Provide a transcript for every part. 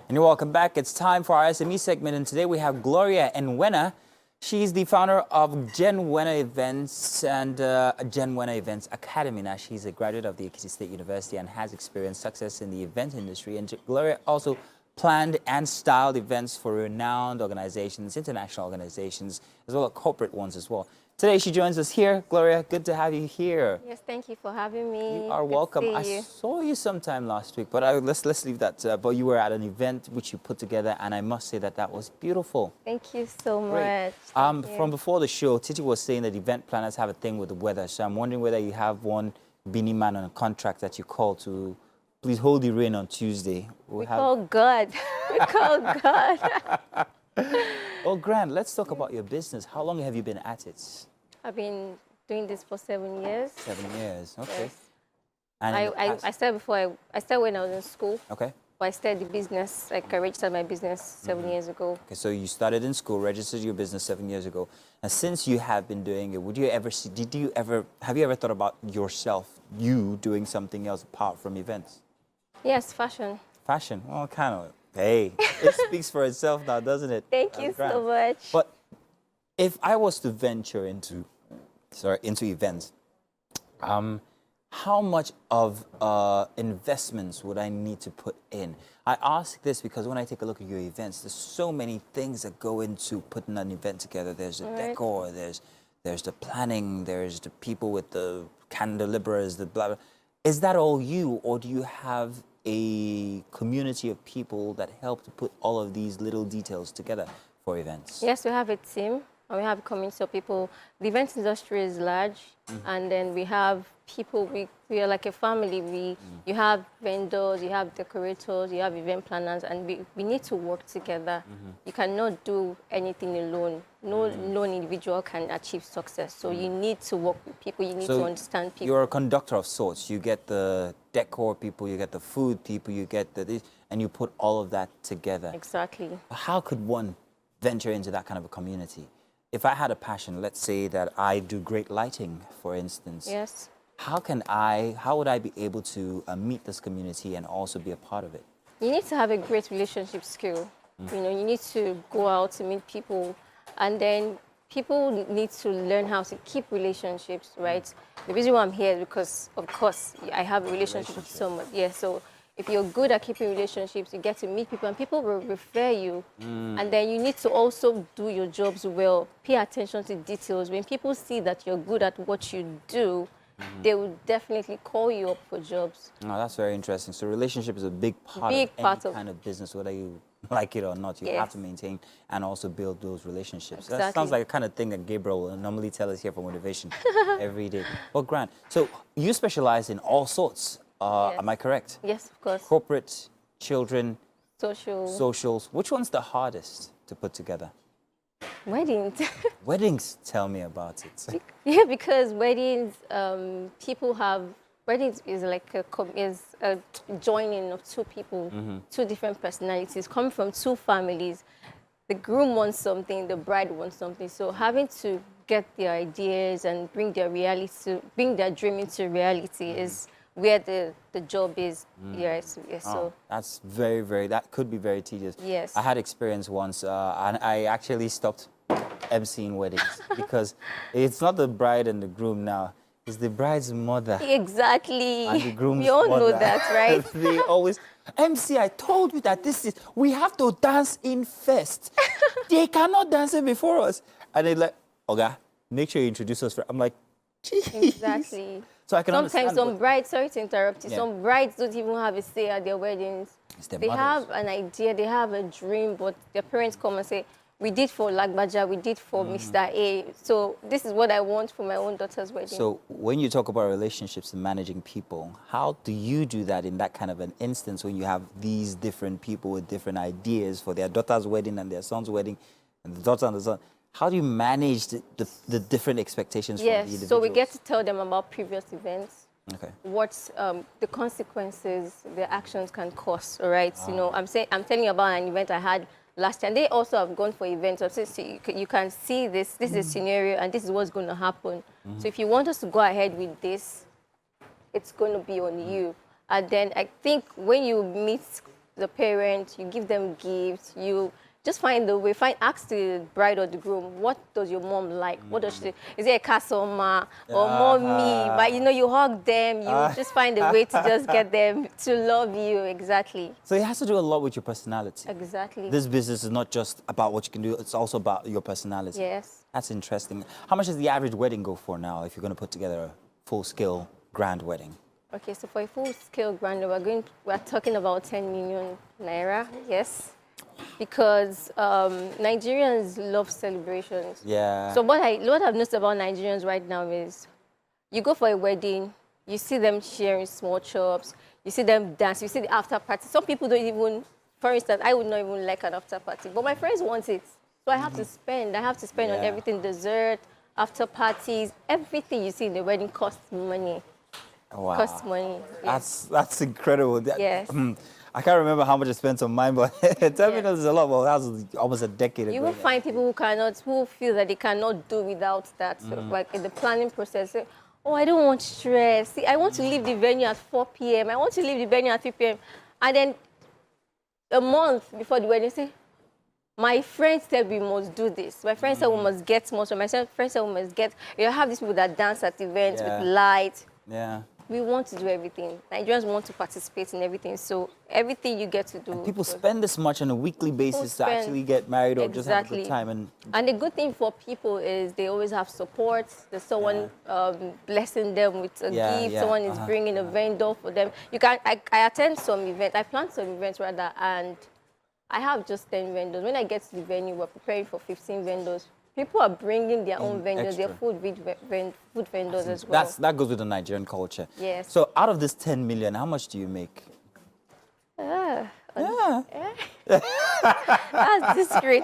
And welcome back. It's time for our SME segment, and today we have Gloria Genwenna. She's the founder of Genwenna Events and Genwenna Events Academy. Now, she's a graduate of the Ekiti State University and has experienced success in the event industry. And Gloria also planned and styled events for renowned organizations, international organizations, as well as corporate ones as well. Today, she joins us here. Gloria, good to have you here. Yes, thank you for having me. You are welcome. I saw you sometime last week, but let's leave that. But you were at an event which you put together, and I must say that was beautiful. Thank you so Great. much. From before the show, Titi was saying that event planners have a thing with the weather. So I'm wondering whether you have one Beanie Man on a contract that you call to please hold the rain on Tuesday. We call God. We call God. Oh, grand. Let's talk about your business. How long have you been at it? I've been doing this for 7 years. 7 years. Okay. Yes. And I started I started when I was in school. Okay. But I started the business, like I registered my business 7 years ago. Okay, so you started in school, registered your business 7 years ago. And since you have been doing it, have you ever thought about yourself, you doing something else apart from events? Yes, fashion. Fashion? Well, kind of. Hey, it speaks for itself now, doesn't it? Thank you so much. But if I was to venture into events, how much of investments would I need to put in? I ask this because when I take a look at your events, there's so many things that go into putting an event together. There's the decor, there's the planning, there's the people with the candelabras, the blah, blah. Is that all you, or do you have a community of people that help to put all of these little details together for events? Yes, we have a team. And we have a community of people. The events industry is large, and then we have people. We are like a family. You have vendors, you have decorators, you have event planners, and we need to work together. You cannot do anything alone. No individual can achieve success. So you need to work with people. You need to understand people. You're a conductor of sorts. You get the decor people, you get the food people, you get this, and you put all of that together. Exactly. How could one venture into that kind of a community? If I had a passion, let's say that I do great lighting, for instance. Yes. How would I be able to meet this community and also be a part of it? You need to have a great relationship skill. You know, you need to go out to meet people, and then people need to learn how to keep relationships, right? The reason why I'm here is because, of course, I have a relationship with someone. Yeah, so if you're good at keeping relationships, you get to meet people, and people will refer you. And then you need to also do your jobs well. Pay attention to details. When people see that you're good at what you do, they will definitely call you up for jobs. Oh, that's very interesting. So relationship is a big part of any kind of business, whether you like it or not. You have to maintain and also build those relationships. Exactly. That sounds like the kind of thing that Gabriel will normally tell us here for motivation every day. Well, Grant, so you specialize in all sorts. Am I correct? Yes, of course. Corporate, children, socials. Which one's the hardest to put together? Weddings. Weddings, tell me about it. Yeah, because weddings, weddings is like a joining of two people, two different personalities, coming from two families. The groom wants something, the bride wants something. So having to get their ideas and bring their dream into reality is where the job is. Yes. So that's that could be very tedious. Yes. I had experience once, and I actually stopped emceeing weddings because it's not the bride and the groom now. It's the bride's mother. Exactly. And the groom's we all mother. know that, right? They always, MC, I told you that we have to dance in first. They cannot dance in before us. And they're like, okay, make sure you introduce us first. I'm like, geez. Exactly. So I can understand. Sometimes some brides, sorry to interrupt you, some brides don't even have a say at their weddings. They have an idea, they have a dream, but their parents come and say, we did for Lagbaja, we did for Mr. A. So this is what I want for my own daughter's wedding. So when you talk about relationships and managing people, how do you do that in that kind of an instance when you have these different people with different ideas for their daughter's wedding and their son's wedding, and the daughter and the son? How do you manage the different expectations from the individuals? Yes, so we get to tell them about previous events. Okay. What the consequences their actions can cause, all right? You know, I'm telling you about an event I had last year. And they also have gone for events. I've said, so you can see this is a scenario, and this is what's going to happen. So if you want us to go ahead with this, it's going to be on you. And then I think when you meet the parents, you give them gifts, you just find the way, ask the bride or the groom, what does your mom like? What does she, is it a customer or mommy? But you know, you hug them, you just find a way to just get them to love you, exactly. So it has to do a lot with your personality. Exactly. This business is not just about what you can do, it's also about your personality. Yes. That's interesting. How much does the average wedding go for now if you're going to put together a full-scale grand wedding? Okay, so for a full-scale grand, we're talking about 10 million naira, yes. Because Nigerians love celebrations. Yeah. So what I've noticed about Nigerians right now is you go for a wedding, you see them sharing small chops, you see them dance, you see the after party. Some people don't even, for instance, I would not even like an after party, but my friends want it. So I have to spend. I have to spend on everything, dessert, after parties, everything you see in the wedding costs money. Wow. Costs money. Yes. That's incredible. Yes. I can't remember how much I spent on mine, but 10 million is a lot. Well, that was almost a decade ago. You will find people who feel that they cannot do without that. So, like in the planning process, say, oh, I don't want stress. See, I want to leave the venue at 4 p.m. I want to leave the venue at 3 p.m. And then a month before the wedding, say, my friend said we must do this. My friend said we must get more. So my friend said we must get. You have these people that dance at events with light. Yeah. We want to do everything. Nigerians want to participate in everything. So everything you get to do. And people spend this much on a weekly basis to actually get married or just have a good time. And the good thing for people is they always have support. There's someone blessing them with a gift. Someone is bringing a vendor for them. You can. I attend some events. I plan some events rather, and I have just 10 vendors. When I get to the venue, we're preparing for 15 vendors. People are bringing their own vendors, their food vendors as well. That goes with the Nigerian culture. Yes. So out of this 10 million, how much do you make? That's discreet.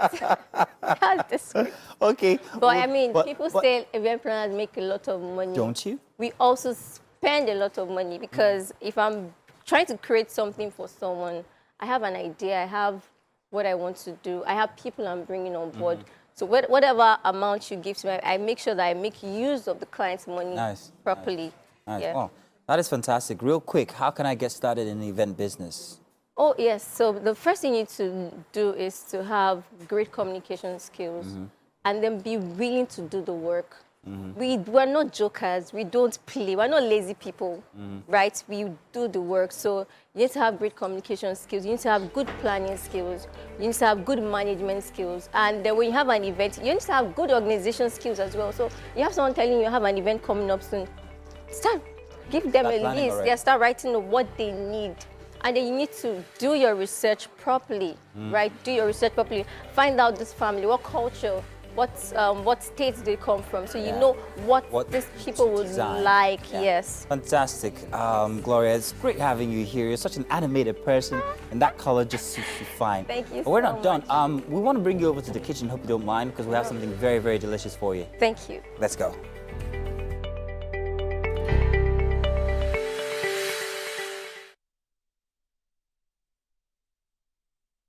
That's discreet. Okay. But I mean, people say event planners make a lot of money. Don't you? We also spend a lot of money because if I'm trying to create something for someone, I have an idea, I have what I want to do, I have people I'm bringing on board. So whatever amount you give to me, I make sure that I make use of the client's money properly. Nice. Yeah. Wow, that is fantastic. Real quick, how can I get started in the event business? Oh, yes. So the first thing you need to do is to have great communication skills and then be willing to do the work. We're not jokers. We don't play. We're not lazy people, right? We do the work. So you need to have great communication skills. You need to have good planning skills. You need to have good management skills. And then when you have an event, you need to have good organization skills as well. So you have someone telling you have an event coming up soon. Give them a list. Yeah, start writing what they need. And then you need to do your research properly, right? Do your research properly. Find out this family, what culture, what states they come from, so you know what these people would like. Yes. Fantastic. Gloria, it's great having you here. You're such an animated person, and that color just suits you fine. Thank you. But we're so not done. much. We want to bring you over to the kitchen. Hope you don't mind, because we have something very, very delicious for you. Thank you. Let's go.